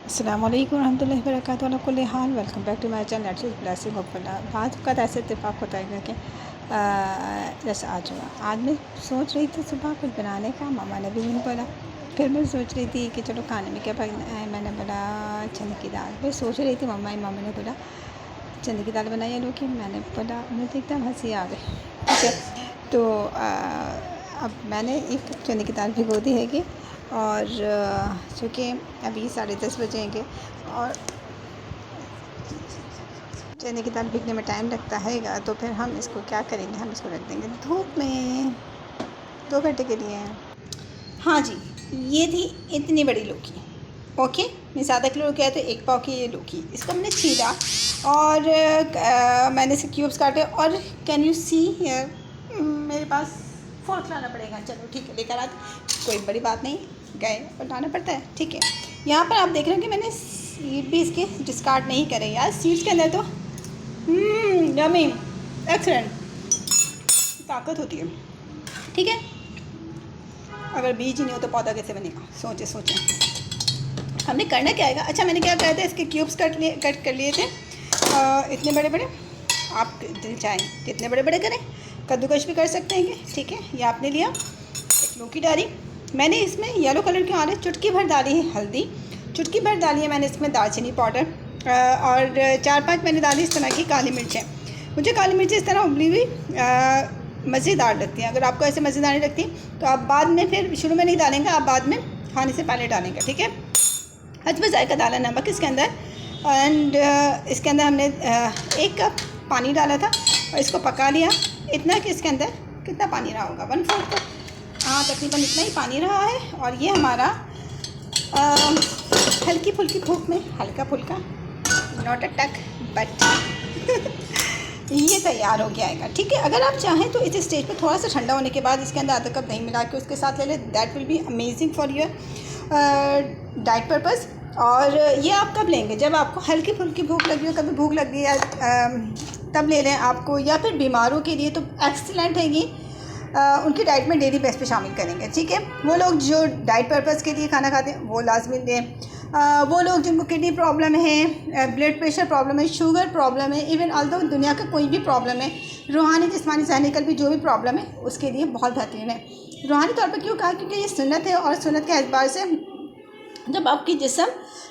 अस्सलामुअलैकुम रहमतुल्लाहि व बरकातहू अला कुल्ली हाल। Welcome back to my channel natural blessing of अल्लाह। बात का ऐसे इत्तेफाक होता है कि जैसे आज हुआ, आज मैं सोच रही थी सुबह कुछ बनाने का, मामा ने भी नहीं बोला। फिर मैं सोच रही थी कि चलो खाने में क्या बनाना है, मैंने बोला चने की दाल। फिर सोच रही थी मामा ने बोला चने की दाल बनाई आलू की, मैंने बोला मुझे एकदम हंसी आ गई। ठीक है, तो अब मैंने एक चने की दाल भिगो दी है कि, और चूँकि अभी 10:30 बजेंगे और चने की दाल भिगने में टाइम लगता है, तो फिर हम इसको क्या करेंगे, हम इसको रख देंगे धूप में 2 घंटे के लिए। हाँ जी, ये थी इतनी बड़ी लौकी। ओके, मैं आधा किलो लौकी आया तो 1 पाव की ये लौकी, इसको हमने छीला और मैंने इसे क्यूब्स काटे। और कैन यू सी मेरे पास फोर्क लाना पड़ेगा, चलो ठीक है लेकर आते, कोई बड़ी बात नहीं, गए और लाना पड़ता है। ठीक है, यहाँ पर आप देख रहे हो कि मैंने सीड भी इसके डिस्कार्ड नहीं करे यार, सीड्स के अंदर तो यम्मी एक्सीलेंट ताकत होती है। ठीक है, अगर बीज ही नहीं हो तो पौधा कैसे बनेगा, सोचें हमने करना क्या आएगा। अच्छा, मैंने क्या कहा था, इसके क्यूब्स कट कर लिए थे इतने बड़े बड़े, आप दिल चाहें जितने बड़े बड़े करें, कद्दूकश भी कर सकते हैं। ठीक है, ये आपने लिया, एक लौकी डाली, मैंने इसमें येलो कलर के आ रहे, चुटकी भर डाली है हल्दी, चुटकी भर डाली है मैंने इसमें दालचीनी पाउडर, और 4-5 मैंने डाली इस तरह की काली मिर्चें। मुझे काली मिर्चें इस तरह उबली हुई मज़ेदार लगती हैं। अगर आपको ऐसे मज़ेदार नहीं लगती तो आप बाद में, फिर शुरू में नहीं डालेंगे, आप बाद में खाने से पहले डालेंगे। ठीक है, हद जायका डाला नमक इसके अंदर, एंड इसके अंदर हमने 1 कप पानी डाला था और इसको पका लिया इतना कि इसके अंदर कितना पानी रहा होगा, 1/4 कप, हाँ तकरीबन इतना ही पानी रहा है। और ये हमारा हल्की फुल्की भूख में हल्का फुल्का, नॉट अ टक बट ये तैयार हो गया है। ठीक है, अगर आप चाहें तो इस स्टेज पे थोड़ा सा ठंडा होने के बाद इसके अंदर आधा कप दही मिला के उसके साथ ले लें, that will be amazing for your diet purpose. और ये आप कब लेंगे, जब आपको हल्की फुल्की भूख लगी हो, कभी भूख लगी है तब ले लें आपको, या फिर बीमारों के लिए तो एक्सीलेंट है ये, उनकी डाइट में डेली बेस पे शामिल करेंगे। ठीक है, वो लोग जो डाइट पर्पज़ के लिए खाना खाते हैं वो लाजमी लें, वो लोग जिनको किडनी प्रॉब्लम है, ब्लड प्रेशर प्रॉब्लम है, शुगर प्रॉब्लम है, इवन ऑल्दो दुनिया का कोई भी प्रॉब्लम है, रूहानी जिस्मानी ज़हनी भी जो भी प्रॉब्लम है उसके लिए बहुत बेहतरीन है। रूहानी तौर पर क्यों कहा, क्योंकि ये सुन्नत है, और सुन्नत के एतबार से जब आपकी जिस्म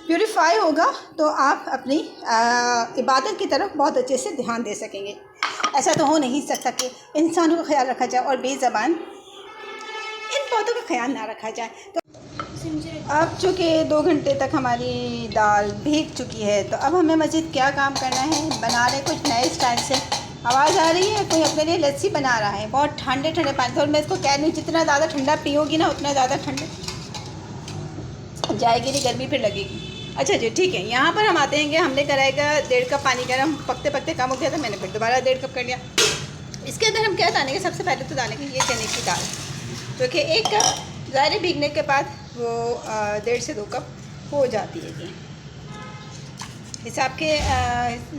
प्योरीफाई होगा तो आप अपनी इबादत की तरफ बहुत अच्छे से ध्यान दे सकेंगे। ऐसा तो हो नहीं सकता कि इंसानों का ख्याल रखा जाए और बेज़बान इन पौधों का ख्याल ना रखा जाए। तो अब चूँकि 2 घंटे तक हमारी दाल भीग चुकी है, तो अब हमें मज़ीद क्या काम करना है, बना रहे कुछ नए स्टाइल से। आवाज़ आ रही है, कोई अपने लिए लस्सी बना रहा है, बहुत ठंडे ठंडे पानी। तो मैं इसको कह रही हूँ जितना ज़्यादा ठंडा पियोगी ना उतना ज़्यादा ठंडे जाएगी, नहीं गर्मी फिर लगेगी। अच्छा जी, ठीक है, यहाँ पर हम आते हैं कि हमने कराएगा 1.5 कप पानी गर्म, पकते पकते कम हो गया था, मैंने फिर दोबारा 1.5 कप कर लिया। इसके अंदर हम क्या डालेंगे, सबसे पहले तो डालेंगे ये चने की दाल, जो कि 1 कप ज़ायरे भीगने के बाद वो 1.5 से 2 कप हो जाती है। ये हिसाब के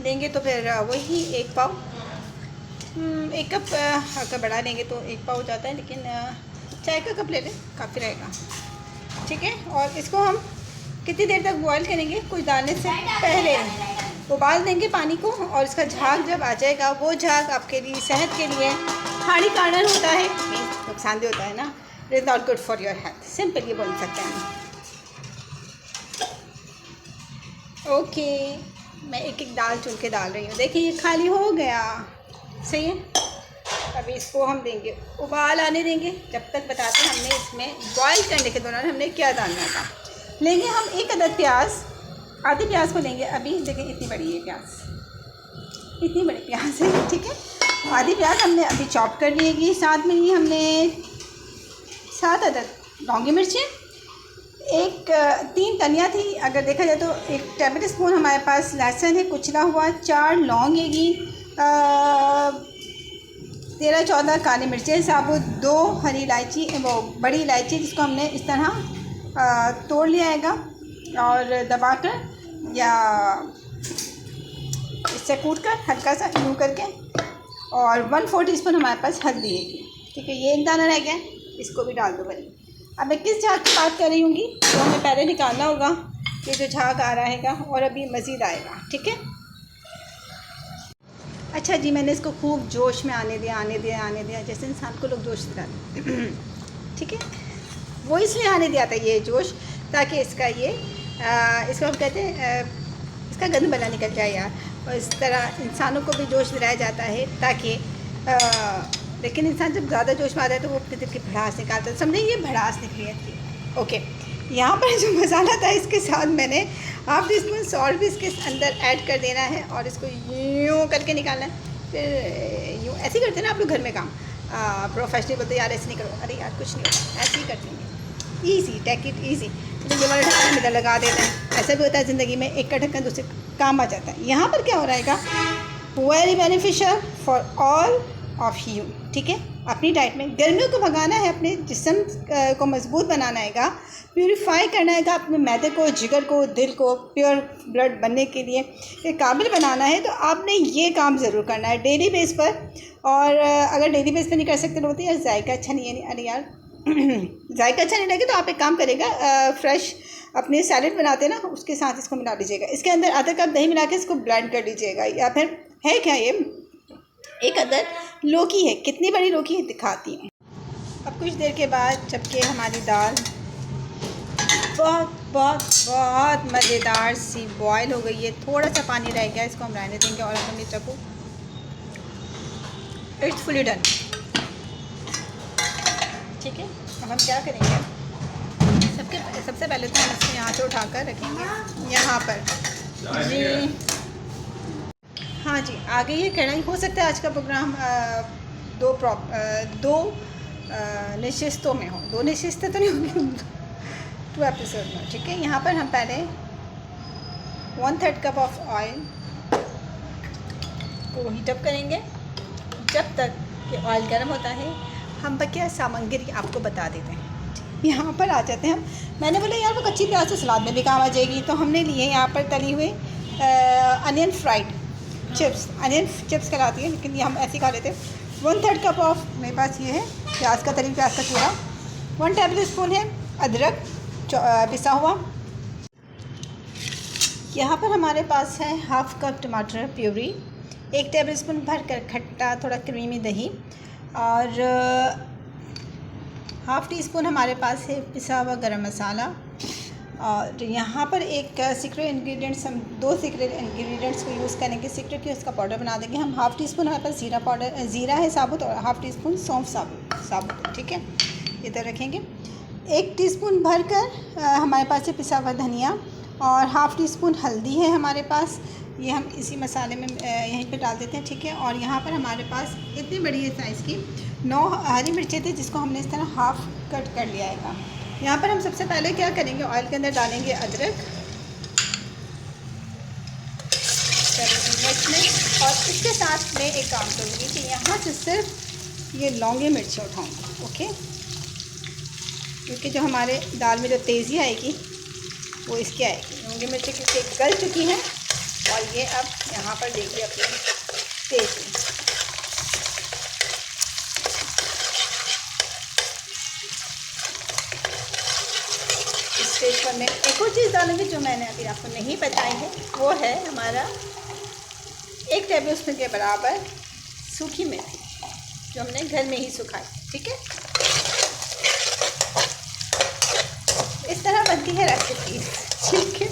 लेंगे तो फिर वही 1 पाव, 1 कप अगर बढ़ा लेंगे तो 1 पाव हो जाता है, लेकिन चाय का कप ले लें काफ़ी रहेगा। ठीक है, और इसको हम कितनी देर तक बॉईल करेंगे, कुछ डालने से पहले उबाल देंगे पानी को, और इसका झाग जब आ जाएगा, वो झाग आपके लिए सेहत के लिए हानिकारक होता है, नुकसानदेह होता है ना, it is not good for your health, simple ये बोल सकते हैं। ओके, मैं एक एक दाल चुन के डाल रही हूँ, देखिए ये खाली हो गया, सही है। अभी इसको हम देंगे उबाल आने देंगे, जब तक बताते हैं हमने इसमें बॉईल करने के दौरान हमने क्या डालना था। लेंगे हम 1 अदद प्याज, आधी प्याज को लेंगे, अभी देखिए इतनी बड़ी है प्याज, इतनी बड़ी प्याज है। ठीक है, आधी प्याज हमने अभी चॉप कर लिएगी, साथ में ही हमने 7 अदद लौंगी मिर्चें, 3 धनिया थी, अगर देखा जाए तो 1 टेबल स्पून हमारे पास लहसुन है कुचला हुआ, 4 लौंग हैगी, 13-14 काली मिर्चें साबुत, 2 हरी इलायची, वो बड़ी इलायची जिसको हमने इस तरह तोड़ लिया है और दबाकर या इससे कूट कर हल्का सा यूँ करके, और 1/4 टीस्पून हमारे पास हल्दी है। ठीक है, ये एक दाना रह गया, इसको भी डाल दो भाई। अब मैं किस झाग की बात कर रही हूँगी, तो हमें पहले निकालना होगा ये जो झाग आ रहेगा और अभी मज़ीद आएगा, ठीक है। अच्छा जी, मैंने इसको खूब जोश में आने दिया, जैसे इंसान को लोग जोश दिलाते ठीक है। वो इसलिए आने दिया था ये जोश, ताकि इसका ये इसको हम कहते हैं इसका गंद बला निकल जाए यार। और इस तरह इंसानों को भी जोश दिलाया जाता है ताकि लेकिन इंसान जब ज़्यादा जोश में आता है तो वो अपने दिल की भड़ास निकालता है। समझे, ये भड़ास निकली है। ओके, यहाँ पर जो मसाला था इसके साथ मैंने हाफ टी स्पून सॉल्ट भी इसके अंदर ऐड कर देना है और इसको यूँ करके निकालना है। फिर यूँ ऐसे ही करते हैं ना आप लोग घर में काम, प्रोफेशनल बोलते यार ऐसे नहीं करो, अरे यार कुछ नहीं होता, ऐसे ही करते हैं। Easy, take it easy. तो ये वाला ढक्कन इधर लगा देते हैं। ऐसा भी होता है ज़िंदगी में, एक का ढक्कन दूसरे काम आ जाता है। यहाँ पर क्या हो रहेगा, very beneficial for all of you, ठीक है। अपनी डाइट में गर्मियों को भगाना है, अपने जिस्म को मजबूत बनाना है, प्यूरिफाई करना है अपने मैदे को, जिगर को, दिल को प्योर ब्लड बनने के लिए एक काबिल बनाना है। तो आपने ये काम ज़रूर करना है डेली बेस पर। और अगर डेली बेस पर नहीं कर सकते लोग तो यार जायका अच्छा नहीं है, अरे यार जायका अच्छा नहीं लगे तो आप एक काम करेगा, फ्रेश अपने सैलेड बनाते ना उसके साथ इसको मिला लीजिएगा। इसके अंदर आधा कप दही मिला के इसको ब्लेंड कर लीजिएगा। या फिर है क्या, ये एक अदर लौकी है, कितनी बड़ी लौकी है दिखाती हूँ। अब कुछ देर के बाद जबकि हमारी दाल बहुत बहुत बहुत मज़ेदार सी बॉयल हो गई है, थोड़ा सा पानी रह गया, इसको हम रहने देंगे और हम मिर्च को इट्स फुली डन, ठीक है। अब हम क्या करेंगे, सबसे पहले तो हम इसको यहाँ से उठाकर रखेंगे यहाँ पर जी। हाँ जी, आ गई है कढ़ाई। हो सकता है आज का प्रोग्राम दो नशिस्तों में हो, दो नशिस्तें तो नहीं होंगी, 2 एपिसोड में, ठीक है। यहाँ पर हम पहले 1/3 कप ऑफ ऑयल को हीटअप करेंगे। जब तक कि ऑयल गर्म होता है हम बकिया सामग्री आपको बता देते हैं। यहाँ पर आ जाते हैं हम। मैंने बोला यार वो कच्ची प्याज तो सलाद में भी काम आ जाएगी, तो हमने लिए यहाँ पर तली हुए onion fried chips. Onion chips कहलाती है लेकिन ये हम ऐसे खा लेते हैं। 1/3 कप ऑफ मेरे पास ये है प्याज का, तली प्याज का चूरा। 1 टेबल स्पून है अदरक पिसा हुआ। यहाँ पर हमारे पास है 1/2 कप टमाटर प्यूरी, 1 टेबल स्पून भर कर खट्टा थोड़ा क्रीमी दही, और 1/2 टी स्पून हमारे पास है पिसा हुआ गरम मसाला। और यहाँ पर एक सीक्रेट इंग्रेडिएंट्स, हम 2 सीक्रेट इंग्रेडिएंट्स को यूज़ करेंगे। सीक्रेट की उसका पाउडर बना देंगे हम। 1/2 टी स्पून हमारे पास ज़ीरा पाउडर, ज़ीरा है साबुत, और 1/2 टी स्पून सौंफ साबुत, ठीक है। इधर रखेंगे। 1 टीस्पून भरकर हमारे पास है पिसा हुआ धनिया, और 1/2 टी स्पून हल्दी है हमारे पास। ये हम इसी मसाले में यहीं पे डाल देते हैं, ठीक है। और यहाँ पर हमारे पास इतनी बड़ी है साइज़ की 9 हरी मिर्चें थी, जिसको हमने इस तरह हाफ़ कट कर लिया है। यहाँ पर हम सबसे पहले क्या करेंगे, ऑयल के अंदर डालेंगे अदरक मिर्च में, और इसके साथ मैं एक काम करूँगी कि यहाँ से सिर्फ ये लौंगे मिर्चें उठाऊँगी, ओके। क्योंकि जो हमारे दाल में जो तेज़ी आएगी वो इसकी आएगी। लौंगी मिर्ची क्योंकि गल चुकी हैं और ये अब यहाँ पर देखिए अपनी तेज़ी। इस स्टेज पर मैं एक और चीज़ डालूँगी जो मैंने अभी आपको नहीं बताई है, वो है हमारा 1 टेबल स्पून के बराबर सूखी मेथी, जो हमने घर में ही सुखाई, ठीक है। इस तरह बनती है रेसिपी, ठीक है।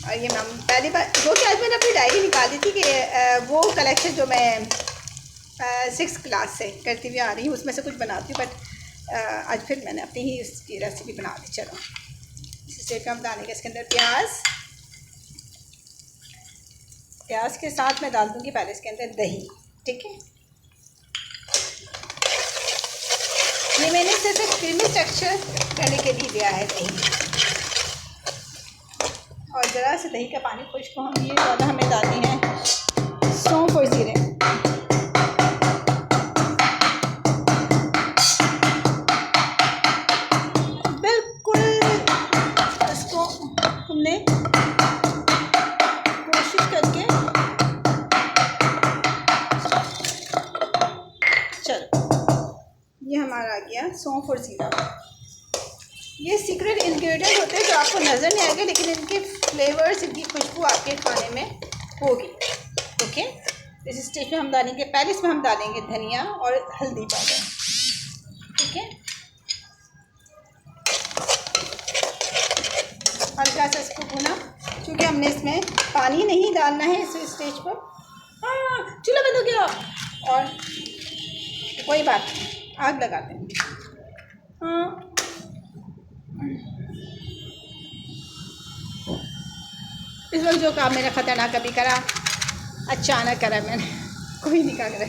और ये मैम पहली बार वो कि आज मैंने अपनी डायरी निकाली थी कि वो कलेक्शन जो मैं 6th क्लास से करती हुई आ रही हूँ उसमें से कुछ बनाती हूँ, बट आज फिर मैंने अपनी ही उसकी रेसिपी बना दी। चलो इस स्टेज में हम डालेंगे इसके अंदर प्याज के साथ मैं डाल दूँगी पहले इसके अंदर दही, ठीक है। ये मैंने सिर्फ एक क्रीमी टेक्सचर करने के लिए दिया है दही, और ज़रा से दही का पानी खुश्क हो। ये ज़्यादा हमें डालनी है सौंफ और ज़ीरे। बिल्कुल इसको हमने कोशिश करके, चलो ये हमारा आ गया सौंफ और ज़ीरा। ये सीक्रेट इंग्रेडिएंट होते हैं जो आपको नज़र नहीं आएंगे, लेकिन इनके फ्लेवर्स, इनकी खुशबू आपके खाने में होगी। ओके, इस स्टेज में हम डालेंगे, पहले इसमें हम डालेंगे धनिया और हल्दी पाउडर। ठीक है, हल्का सा इसको भुना, क्योंकि हमने इसमें पानी नहीं डालना है इस स्टेज पर। हाँ, चूल्हा बंद हो गया। और कोई बात, आग लगाते हैं। हाँ, इस वक्त जो काम मेरा ख़तरनाक कभी करा, अचानक करा मैंने, कोई नहीं कर रहा।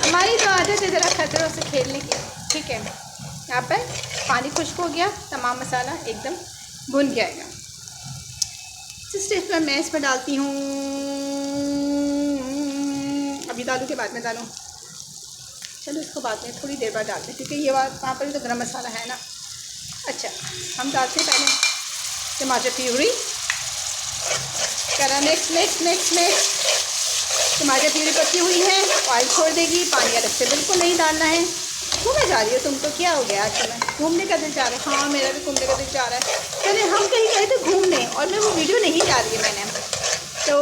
हमारी तो आदत है ज़रा खतरों से खेलने की। ठीक है, यहाँ पर पानी खुश्क हो गया, तमाम मसाला एकदम भुन जाएगा। इस स्टेज पर मैं इसमें डालती हूँ, अभी डालूँ के बाद में डालूँ, चलो इसको बाद में थोड़ी देर बाद डालते हैं, क्योंकि ये बात वहाँ पर भी तो गरम मसाला है ना। अच्छा, हम डालते हैं पहले टमाटर प्यूरी, करा मिक्स मिक्स मिक्स मिक्स। टमाटर प्यूरी पकी हुई है, ऑयल छोड़ देगी, पानी अलग से बिल्कुल नहीं डालना है। घूमने जा रही हो तुम तो, क्या हो गया आज तुम्हें? घूमने का दिल जा रहा है? हाँ, मेरा भी घूमने का दिल जा रहा है। चले हम कहीं गए थे घूमने, और मैं वो वीडियो नहीं डाली है मैंने, तो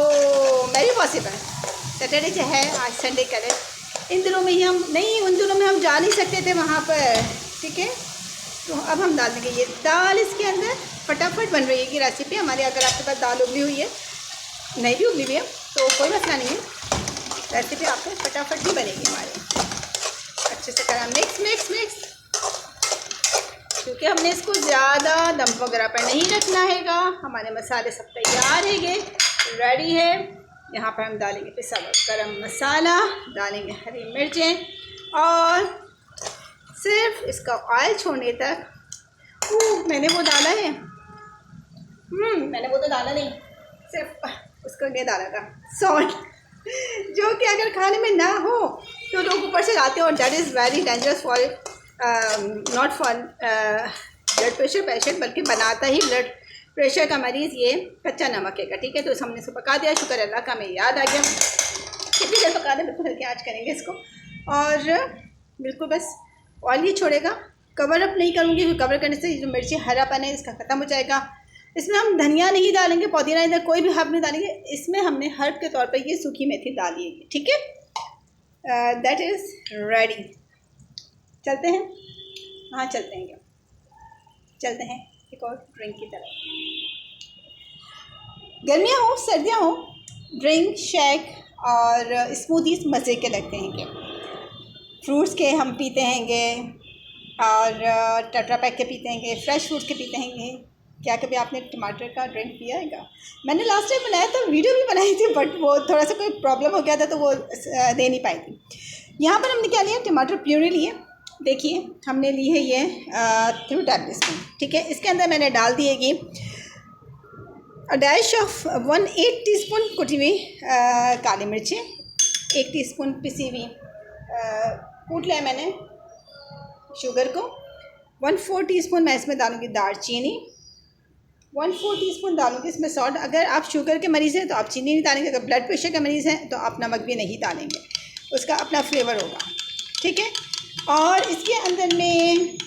मेरी पॉसिबल सैटरडे जो है, आज संडे करे, इन दिनों में ही हम नहीं, उन दिनों में हम जा नहीं सकते थे वहाँ पर। ठीक है, तो अब हम डाल देंगे ये दाल इसके अंदर। फटाफट बन रही है ये रेसिपी हमारी। अगर आपके पास दाल उबली हुई है, नहीं भी उबली हुई है, तो कोई मसला नहीं है, रेसिपी आपको फटाफट ही बनेगी हमारी। अच्छे से करा मिक्स मिक्स मिक्स, क्योंकि हमने इसको ज़्यादा दम वगैरह पर नहीं रखना हैगा। हमारे मसाले सब तैयार है, रेडी है। यहाँ पर हम डालेंगे पिसा हुआ गरम मसाला, डालेंगे हरी मिर्चें, और सिर्फ इसका ऑयल छोड़ने तक। मैंने वो डाला है, मैंने वो तो डाला नहीं, सिर्फ उसको ये डाला था सॉल्ट, जो कि अगर खाने में ना हो तो लोग ऊपर से डालते हैं, और that is very dangerous for not for blood pressure patient, बल्कि बनाता ही ब्लड प्रेशर का मरीज़ ये कच्चा नमक है। ठीक है, तो हमने इसको पका दिया, शुक्र अल्लाह का हमें याद आ गया। कितनी देर पका दें, बिल्कुल हल्के आँच करेंगे इसको, और बिल्कुल बस ऑयल ही छोड़ेगा। कवर अप नहीं करूँगी, क्योंकि कवर करने से जो मिर्ची हरापन है इसका ख़त्म हो जाएगा। इसमें हम धनिया नहीं डालेंगे, पुदीना इधर कोई भी हर्ब नहीं डालेंगे। इसमें हमने हर्ब के तौर पर ये सूखी मेथी डाली है। ठीक है, दैट इज़ रेडी। चलते हैं, हाँ चलते हैं, चलते हैं एक और ड्रिंक की तरफ। गर्मियाँ हो सर्दियाँ हो, ड्रिंक शेक और स्मूदीज़ मज़े के लगते हैं। क्या फ्रूट्स के हम पीते हैंगे, और टेट्रा पैक के पीते हैंगे, फ्रेश फ्रूट के पीते हैंगे। क्या कभी आपने टमाटर का ड्रिंक पिया हैगा? मैंने लास्ट टाइम बनाया था, वीडियो भी बनाई थी, बट वो थोड़ा सा कोई प्रॉब्लम हो गया था, तो वो दे नहीं पाई थी। यहाँ पर हमने क्या लिया, टमाटर प्यूरी लिए। देखिए हमने ली है ये 3 टेबल स्पून। ठीक है, इसके अंदर मैंने डाल दिएगी डैश ऑफ 1/8 टीस्पून कुटी हुई काली मिर्चें, 1 टीस्पून पिसी हुई कूट लिया मैंने शुगर को। 1/4 टीस्पून मैं इसमें डालूँगी दालचीनी, 1/4 टीस्पून डालूँगी इसमें सॉल्ट। अगर आप शुगर के मरीज़ हैं तो आप चीनी नहीं डालेंगे, अगर ब्लड प्रेशर के मरीज़ हैं तो आप नमक भी नहीं डालेंगे, उसका अपना फ्लेवर होगा। ठीक है, और इसके अंदर में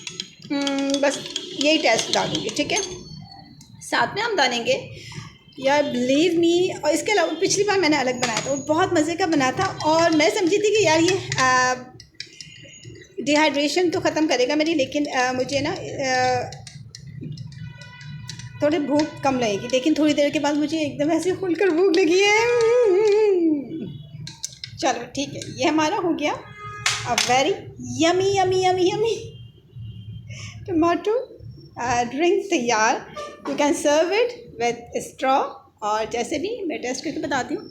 बस यही टेस्ट डालूँगी। ठीक है, साथ में हम डालेंगे, यार बिलीव मी, और इसके अलावा पिछली बार मैंने अलग बनाया था, वो बहुत मज़े का बना था, और मैं समझी थी कि यार ये डिहाइड्रेशन तो ख़त्म करेगा मेरी, लेकिन मुझे ना थोड़ी भूख कम लगेगी। लेकिन थोड़ी देर के बाद मुझे एकदम ऐसे खुलकर भूख लगी है। चलो ठीक है, ये हमारा हो गया अब very yummy yummy yummy yummy tomato drink तैयार। You can serve it with straw, और जैसे भी मैं टेस्ट करके बताती हूँ।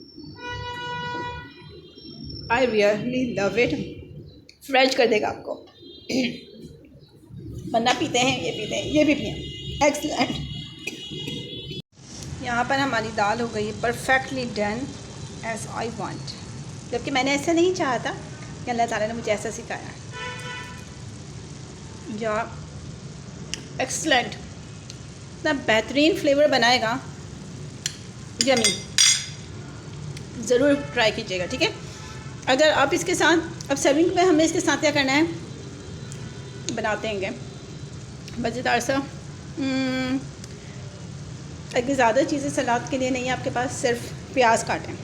I really love it, fresh कर देगा आपको। वरना पीते हैं, ये पीते हैं, ये भी पिए, एक्सलेंट। यहाँ पर हमारी दाल हो गई perfectly done as I want, जबकि मैंने ऐसा नहीं चाहा था, कि अल्लाह ताला ने मुझे ऐसा सिखाया। या एक्सलेंट, इतना बेहतरीन फ्लेवर बनाएगा, यमी, ज़रूर ट्राई कीजिएगा। ठीक है, अगर आप इसके साथ, अब सर्विंग में हमें इसके साथ क्या करना है, बनाते हैं मज़ेदार सा। अगर ज़्यादा चीज़ें सलाद के लिए नहीं है आपके पास, सिर्फ प्याज काटें,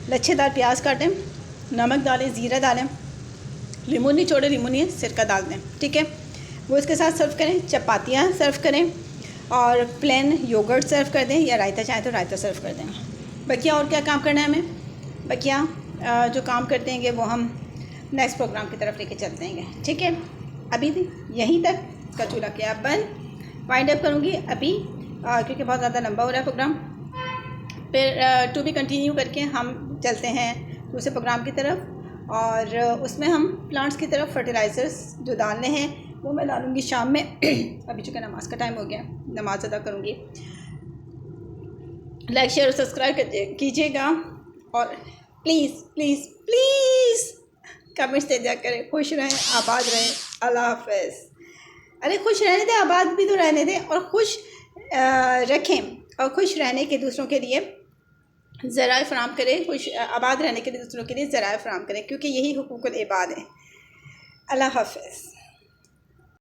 लच्छेदार प्याज काटें, नमक डालें, ज़ीरा डालें, लीमू निचोड़े, लीमू नहीं सिरका डाल दें, ठीक है। वो इसके साथ सर्व करें, चपातियाँ सर्व करें और प्लेन योगर्ट सर्व कर दें, या रायता चाहें तो रायता सर्व कर दें। बकिया और क्या काम करना है हमें, बकिया जो काम करते हैं वो हम नेक्स्ट प्रोग्राम की तरफ लेके चलते हैं, ठीक है। अभी यहीं तक का चूल्हा क्या बंद, वाइंड अप करूँगी अभी क्योंकि बहुत ज़्यादा लंबा हो रहा है प्रोग्राम। फिर टू बी कंटिन्यू करके हम चलते हैं दूसरे प्रोग्राम की तरफ, और उसमें हम प्लांट्स की तरफ फर्टिलाइज़र्स जो डालने हैं वो मैं डालूँगी शाम में। अभी चूँकि नमाज़ का टाइम हो गया, नमाज अदा करूँगी। लाइक शेयर और सब्सक्राइब कीजिएगा, और प्लीज़ प्लीज़ प्लीज़ कमेंट्स दे दिया करें। खुश रहें, आबाद रहें, अल्लाह हाफ़िज़। अरे खुश रहने दें, आबाद भी तो रहने दें, और खुश रखें, और खुश रहने के दूसरों के लिए ज़राए फ़राहम करें, खुश आबाद रहने के लिए दूसरों के लिए ज़राए फ़राहम करें, क्योंकि यही हुकूकुल इबाद है। अल्लाह हाफ़िज़।